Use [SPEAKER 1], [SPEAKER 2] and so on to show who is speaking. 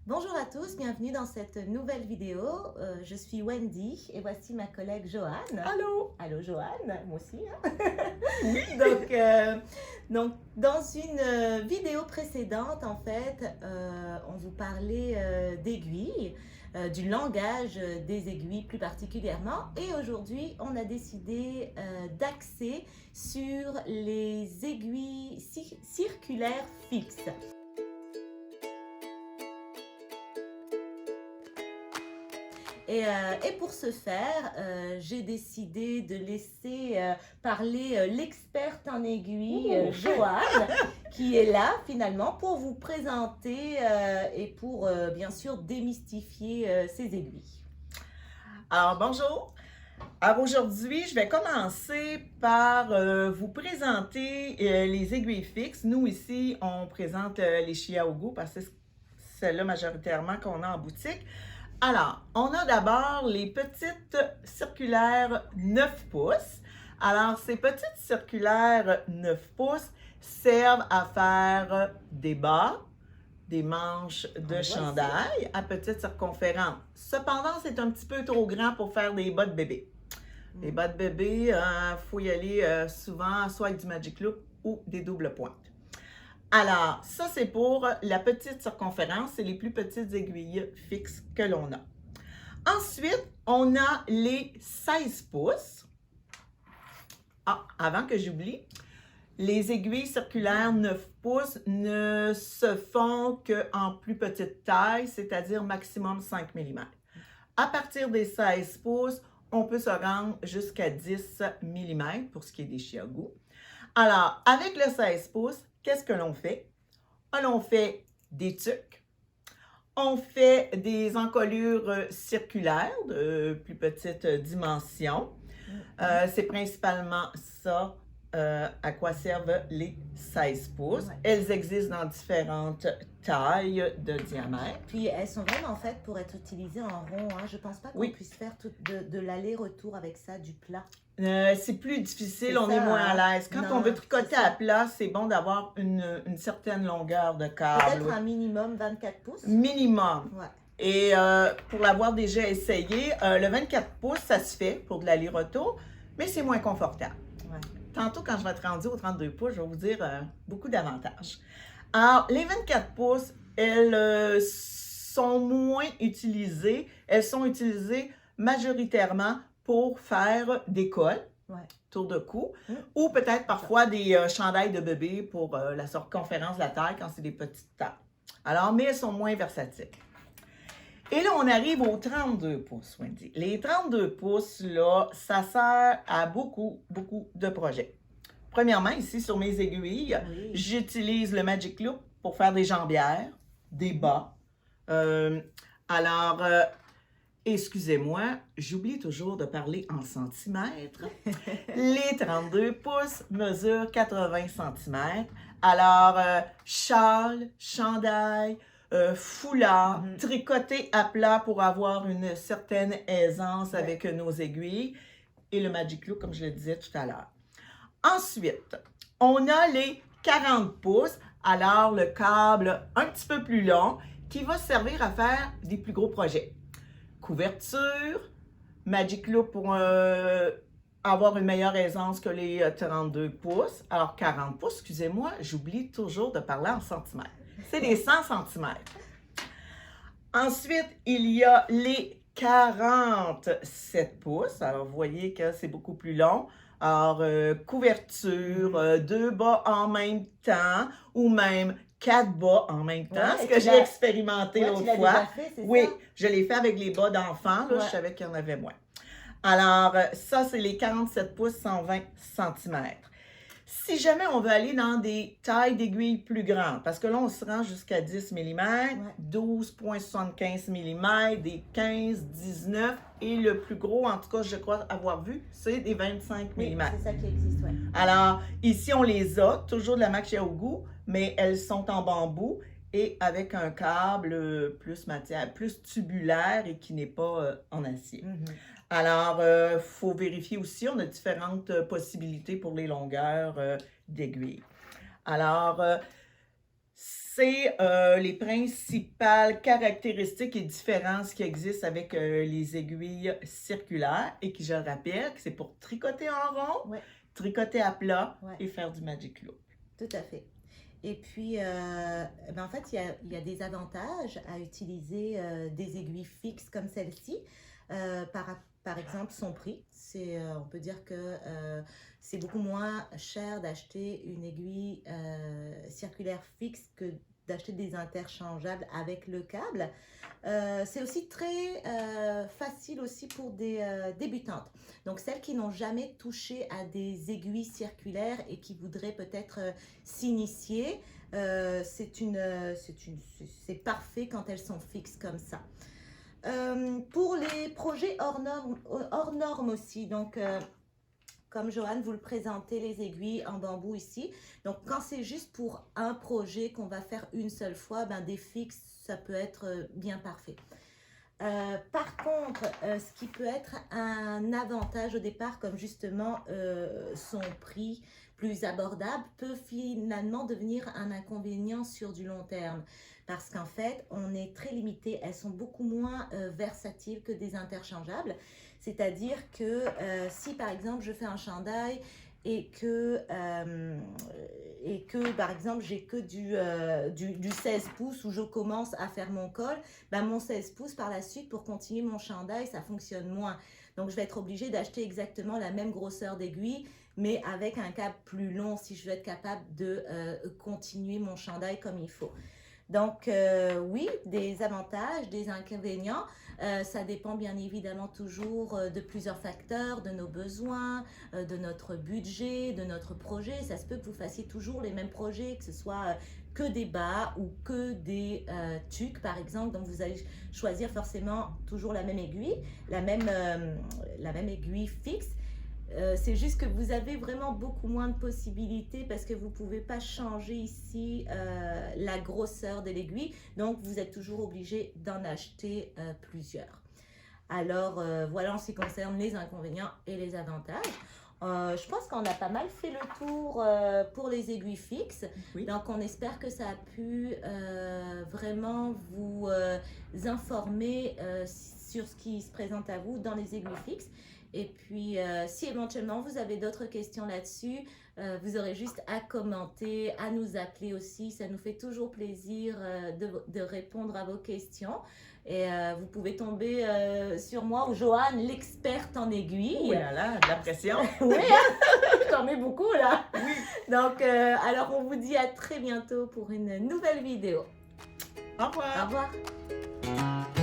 [SPEAKER 1] Bonjour à tous, bienvenue dans cette nouvelle vidéo. Je suis Wendy et voici ma collègue Joanne.
[SPEAKER 2] Allô?
[SPEAKER 1] Allô Joanne, moi aussi.
[SPEAKER 2] Oui.
[SPEAKER 1] Donc, dans une vidéo précédente, en fait, on vous parlait d'aiguilles, du langage des aiguilles plus particulièrement. Et aujourd'hui, on a décidé d'axer sur les aiguilles circulaires fixes. Et pour ce faire, j'ai décidé de laisser parler l'experte en aiguille, Joanne, qui est là finalement pour vous présenter et pour bien sûr démystifier ces aiguilles.
[SPEAKER 2] Alors, bonjour. Alors, aujourd'hui, je vais commencer par vous présenter les aiguilles fixes. Nous, ici, on présente les Chiaogu parce que c'est celles-là majoritairement qu'on a en boutique. Alors, on a d'abord les petites circulaires 9 pouces. Alors, ces petites circulaires 9 pouces servent à faire des bas, des manches de chandail à petite circonférence. Cependant, c'est un petit peu trop grand pour faire des bas de bébé. Les bas de bébé, il faut y aller souvent soit avec du Magic Loop ou des doubles pointes. Alors, ça, c'est pour la petite circonférence, c'est les plus petites aiguilles fixes que l'on a. Ensuite, on a les 16 pouces. Ah, avant que j'oublie, les aiguilles circulaires 9 pouces ne se font qu'en plus petite taille, c'est-à-dire maximum 5 mm. À partir des 16 pouces, on peut se rendre jusqu'à 10 mm pour ce qui est des Chiaogu. Alors, avec le 16 pouces, qu'est-ce que l'on fait? On fait des tuques, on fait des encolures circulaires de plus petite dimension. C'est principalement ça à quoi servent les 16 pouces. Ouais. Elles existent dans différentes tailles de diamètre.
[SPEAKER 1] Puis elles sont vraiment faites pour être utilisées en rond. Hein. Je ne pense pas qu'on puisse faire de l'aller-retour avec ça, du plat.
[SPEAKER 2] C'est plus difficile, on est moins à l'aise. Quand on veut tricoter à plat, c'est bon d'avoir une certaine longueur de câble.
[SPEAKER 1] Peut-être un minimum 24 pouces.
[SPEAKER 2] Minimum.
[SPEAKER 1] Ouais.
[SPEAKER 2] Et pour l'avoir déjà essayé, le 24 pouces, ça se fait pour de l'aller-retour, mais c'est moins confortable. Ouais. Tantôt, quand je vais être rendue au 32 pouces, je vais vous dire beaucoup d'avantages. Alors, les 24 pouces, elles sont moins utilisées. Elles sont utilisées majoritairement pour faire des cols, tour de cou, ou peut-être parfois des chandails de bébé pour la circonférence de la taille quand c'est des petites tailles. Alors, mais elles sont moins versatiles. Et là, on arrive aux 32 pouces, Wendy. Les 32 pouces, là, ça sert à beaucoup de projets. Premièrement, ici, sur mes aiguilles, j'utilise le Magic Loop pour faire des jambières, des bas. Excusez-moi, j'oublie toujours de parler en centimètres. Les 32 pouces mesurent 80 cm. Alors, châle, chandail, foulard, tricoté à plat pour avoir une certaine aisance avec nos aiguilles et le Magic Loop, comme je le disais tout à l'heure. Ensuite, on a les 40 pouces, alors le câble un petit peu plus long qui va servir à faire des plus gros projets. Couverture, Magic Loop pour avoir une meilleure aisance que les 32 pouces. Alors 40 pouces, excusez-moi, j'oublie toujours de parler en centimètres. C'est des 100 cm. Ensuite, il y a les 47 pouces. Alors, vous voyez que c'est beaucoup plus long. Alors, couverture, 2 bas en même temps ou même 4 bas en même temps, ce que j'ai expérimenté l'autre fois. Oui, je l'ai fait avec les bas d'enfant. Je savais qu'il y en avait moins. Alors, ça, c'est les 47 pouces, 120 cm. Si jamais on veut aller dans des tailles d'aiguilles plus grandes, parce que là, on se rend jusqu'à 10 mm, 12,75 mm, des 15, 19 et le plus gros, en tout cas, je crois avoir vu, c'est des 25 mm.
[SPEAKER 1] Oui, c'est ça qui existe, oui.
[SPEAKER 2] Alors, ici, on les a, toujours de la marque Chiaogu, mais elles sont en bambou et avec un câble plus matière, plus tubulaire et qui n'est pas en acier. Alors, il faut vérifier aussi, on a différentes possibilités pour les longueurs d'aiguilles. Alors, c'est les principales caractéristiques et différences qui existent avec les aiguilles circulaires et qui, je le rappelle, que c'est pour tricoter en rond,
[SPEAKER 1] Ouais.
[SPEAKER 2] tricoter à plat
[SPEAKER 1] Ouais.
[SPEAKER 2] et faire du magic loop.
[SPEAKER 1] Tout à fait. Et puis, en fait, il y a des avantages à utiliser des aiguilles fixes comme celle-ci. Par exemple, son prix. On peut dire que c'est beaucoup moins cher d'acheter une aiguille circulaire fixe que d'acheter des interchangeables avec le câble. C'est aussi très facile aussi pour des débutantes. Donc, celles qui n'ont jamais touché à des aiguilles circulaires et qui voudraient peut-être s'initier, c'est parfait quand elles sont fixes comme ça. Pour les projets hors normes aussi, donc comme Joanne vous le présentez, les aiguilles en bambou ici. Donc quand c'est juste pour un projet qu'on va faire une seule fois, ben, des fixes, ça peut être bien parfait. Par contre, ce qui peut être un avantage au départ, comme justement son prix plus abordable, peut finalement devenir un inconvénient sur du long terme. Parce qu'en fait, on est très limité. Elles sont beaucoup moins versatiles que des interchangeables. C'est-à-dire que si par exemple je fais un chandail et que par exemple j'ai que du 16 pouces où je commence à faire mon col, ben, mon 16 pouces par la suite pour continuer mon chandail ça fonctionne moins. Donc je vais être obligée d'acheter exactement la même grosseur d'aiguille mais avec un câble plus long si je veux être capable de continuer mon chandail comme il faut. Donc oui, des avantages, des inconvénients, ça dépend bien évidemment toujours de plusieurs facteurs, de nos besoins, de notre budget, de notre projet. Ça se peut que vous fassiez toujours les mêmes projets, que ce soit que des bas ou que des tuques par exemple. Donc vous allez choisir forcément toujours la même aiguille, la même aiguille fixe. C'est juste que vous avez vraiment beaucoup moins de possibilités parce que vous ne pouvez pas changer ici la grosseur de l'aiguille. Donc, vous êtes toujours obligé d'en acheter plusieurs. Alors, voilà en ce qui concerne les inconvénients et les avantages. Je pense qu'on a pas mal fait le tour pour les aiguilles fixes.
[SPEAKER 2] Oui.
[SPEAKER 1] Donc, on espère que ça a pu vraiment vous informer sur ce qui se présente à vous dans les aiguilles fixes. Et puis, si éventuellement vous avez d'autres questions là-dessus, vous aurez juste à commenter, à nous appeler aussi. Ça nous fait toujours plaisir de répondre à vos questions. Et vous pouvez tomber sur moi ou Joanne, l'experte en aiguilles.
[SPEAKER 2] Oh là là, de la pression.
[SPEAKER 1] Oui, hein? J'en mets beaucoup là.
[SPEAKER 2] Oui.
[SPEAKER 1] Donc, alors on vous dit à très bientôt pour une nouvelle vidéo.
[SPEAKER 2] Au revoir.
[SPEAKER 1] Au revoir.